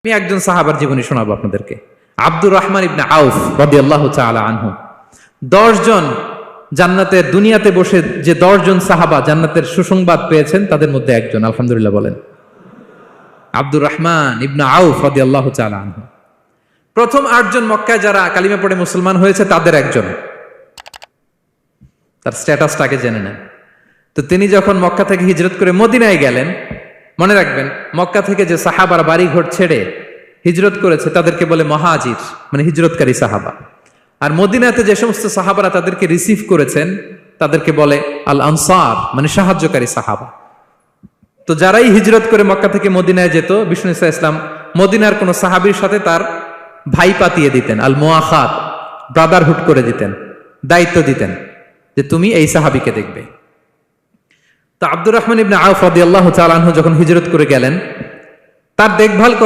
আমি একজন সাহাবার জীবনী শোনাবো আপনাদেরকে। আব্দুর রহমান ইবনে আউফ রাদিয়াল্লাহু তাআলা আনহু 10 জন জান্নাতের দুনিয়াতে বসে যে 10 জন সাহাবা জান্নাতের সুসংবাদ পেয়েছেন তাদের মধ্যে একজন। আলহামদুলিল্লাহ বলেন। আব্দুর রহমান ইবনে আউফ রাদিয়াল্লাহু তাআলা আনহু প্রথম 8 জন মক্কায় যারা কালিমা পড়ে মুসলমান হয়েছে তাদের একজন। তার স্ট্যাটাসটাকে জেনে নেন। তো তিনি যখন মক্কা থেকে হিজরত করে মদিনায় গেলেন, মনে রাখবেন মক্কা থেকে যে সাহাবার বাড়ি ঘর ছেড়ে হিজরত করেছে তাদেরকে বলে মহাজির, মানে হিজরতকারী সাহাবা। আর মদিনাতে যে সমস্ত সাহাবারা তাদেরকে রিসিভ করেছেন তাদেরকে বলে আল আনসার, মানে সাহায্যকারী সাহাবা। তো যারাই হিজরত করে মক্কা থেকে মদিনায় যেত, বিষ্ণু ইসা ইসলাম মদিনার কোন সাহাবীর সাথে তার ভাই পাতিয়ে দিতেন, আল মুআখাত, ব্রাদারহুড করে দিতেন, দায়িত্ব দিতেন যে তুমি এই সাহাবীকে দেখবে। তো আব্দুর রহমান ইবনে আউফ রাদিয়াল্লাহু তাআলা আনহু যখন হিজরত করে গেলেন, তার দেখভাল করার